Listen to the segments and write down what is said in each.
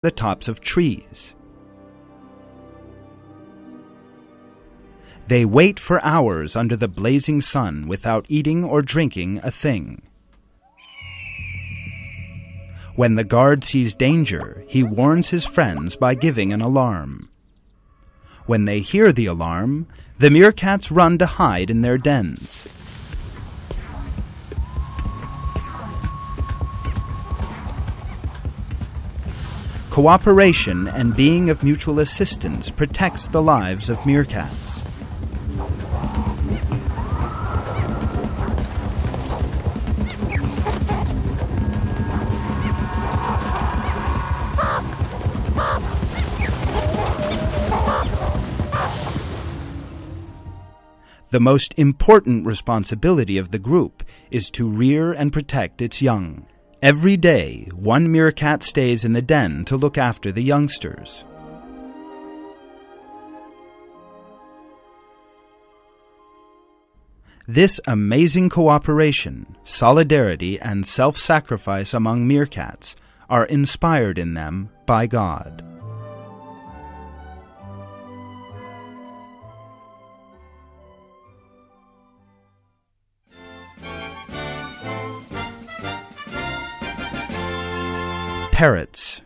the tops of trees. They wait for hours under the blazing sun without eating or drinking a thing. When the guard sees danger, he warns his friends by giving an alarm. When they hear the alarm, the meerkats run to hide in their dens. Cooperation and being of mutual assistance protects the lives of meerkats. The most important responsibility of the group is to rear and protect its young. Every day, one meerkat stays in the den to look after the youngsters. This amazing cooperation, solidarity, and self-sacrifice among meerkats are inspired in them by God. Parrots.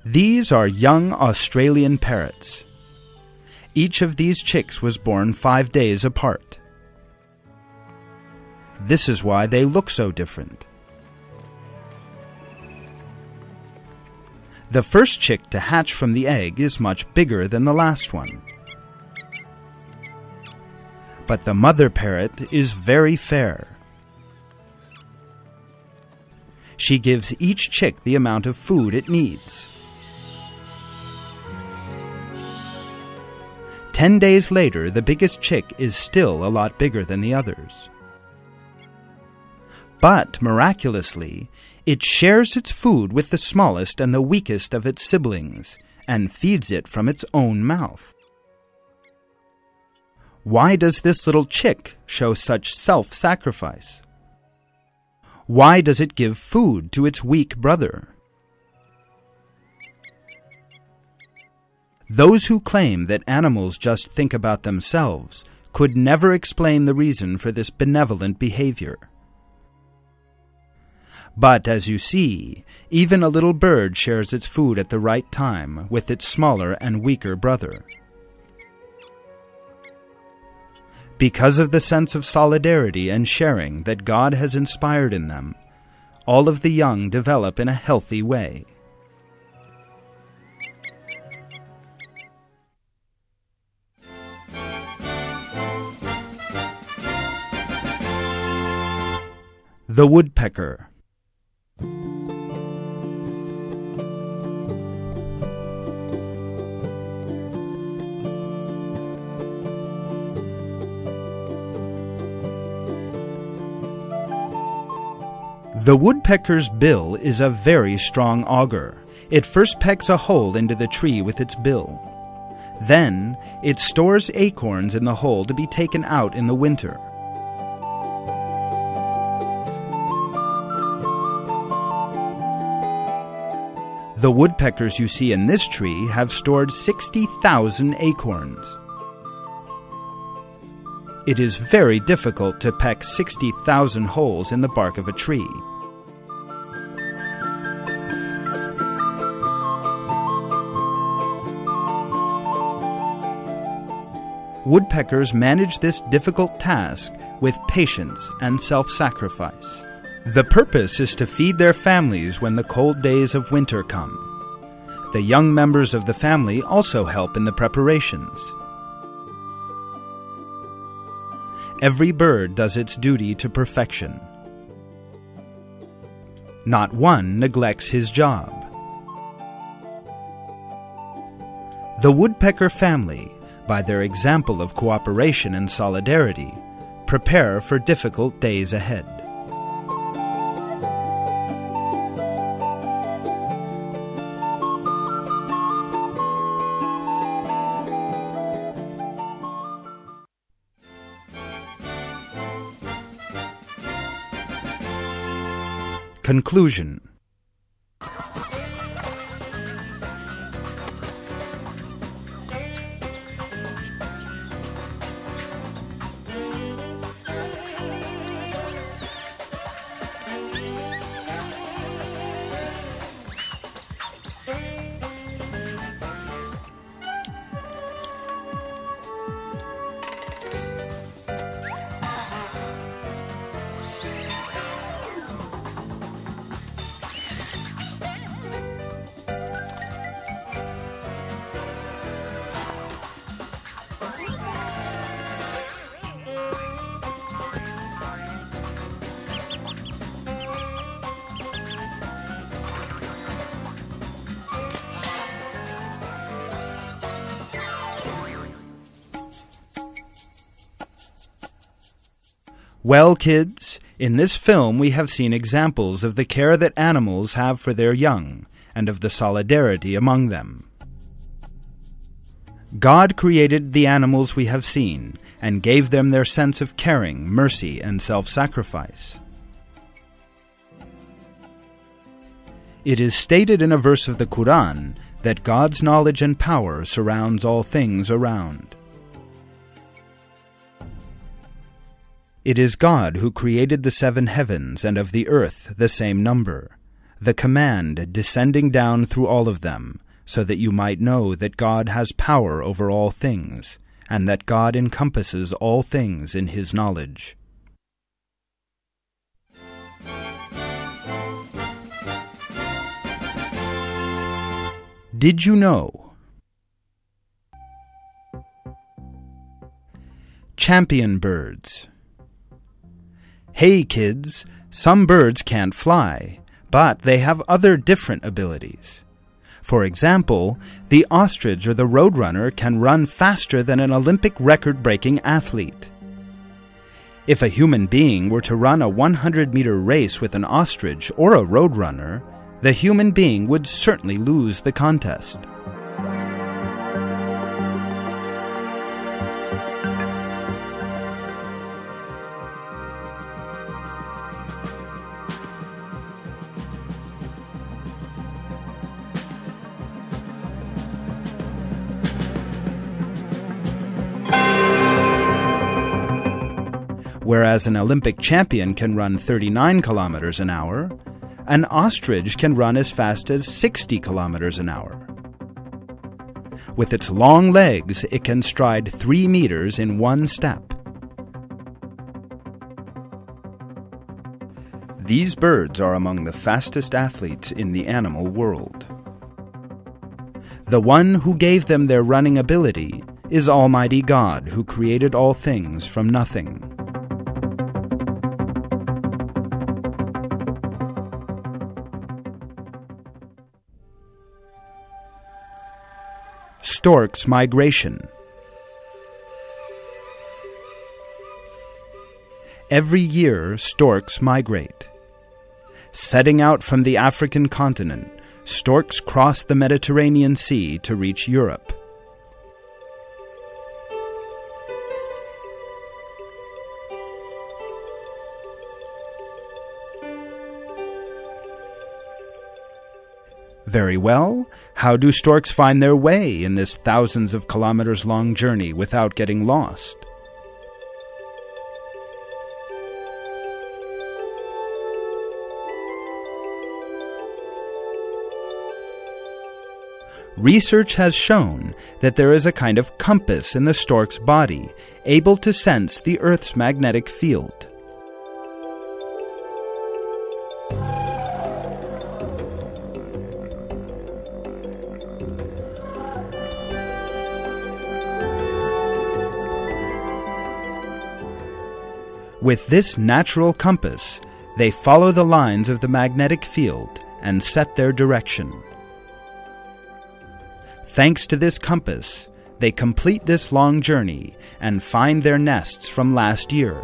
These are young Australian parrots. Each of these chicks was born 5 days apart. This is why they look so different. The first chick to hatch from the egg is much bigger than the last one. But the mother parrot is very fair. She gives each chick the amount of food it needs. 10 days later, the biggest chick is still a lot bigger than the others. But, miraculously, it shares its food with the smallest and the weakest of its siblings, and feeds it from its own mouth. Why does this little chick show such self-sacrifice? Why does it give food to its weak brother? Those who claim that animals just think about themselves could never explain the reason for this benevolent behavior. But, as you see, even a little bird shares its food at the right time with its smaller and weaker brother. Because of the sense of solidarity and sharing that God has inspired in them, all of the young develop in a healthy way. The woodpecker. The woodpecker's bill is a very strong auger. It first pecks a hole into the tree with its bill. Then, it stores acorns in the hole to be taken out in the winter. The woodpeckers you see in this tree have stored 60,000 acorns. It is very difficult to peck 60,000 holes in the bark of a tree. Woodpeckers manage this difficult task with patience and self-sacrifice. The purpose is to feed their families when the cold days of winter come. The young members of the family also help in the preparations. Every bird does its duty to perfection. Not one neglects his job. The woodpecker family, by their example of cooperation and solidarity, prepare for difficult days ahead. Conclusion. Well, kids, in this film we have seen examples of the care that animals have for their young, and of the solidarity among them. God created the animals we have seen, and gave them their sense of caring, mercy, and self-sacrifice. It is stated in a verse of the Quran that God's knowledge and power surrounds all things around. It is God who created the 7 heavens, and of the earth the same number, the command descending down through all of them, so that you might know that God has power over all things, and that God encompasses all things in His knowledge. Did you know? Champion birds. Hey kids, some birds can't fly, but they have other different abilities. For example, the ostrich or the roadrunner can run faster than an Olympic record-breaking athlete. If a human being were to run a 100-meter race with an ostrich or a roadrunner, the human being would certainly lose the contest. Whereas an Olympic champion can run 39 kilometers an hour, an ostrich can run as fast as 60 kilometers an hour. With its long legs, it can stride 3 meters in one step. These birds are among the fastest athletes in the animal world. The one who gave them their running ability is Almighty God, who created all things from nothing. Stork's migration. Every year, storks migrate. Setting out from the African continent, storks cross the Mediterranean Sea to reach Europe. Very well. How do storks find their way in this thousands of kilometers long journey without getting lost? Research has shown that there is a kind of compass in the stork's body, able to sense the Earth's magnetic field. With this natural compass, they follow the lines of the magnetic field and set their direction. Thanks to this compass, they complete this long journey and find their nests from last year.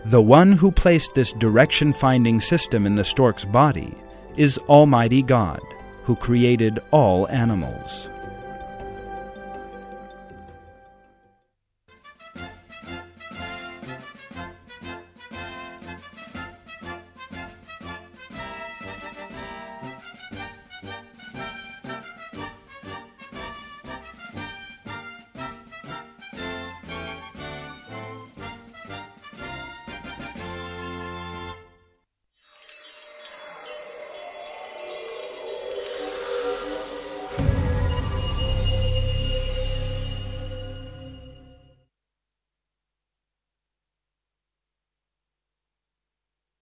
The one who placed this direction-finding system in the stork's body is Almighty God, who created all animals.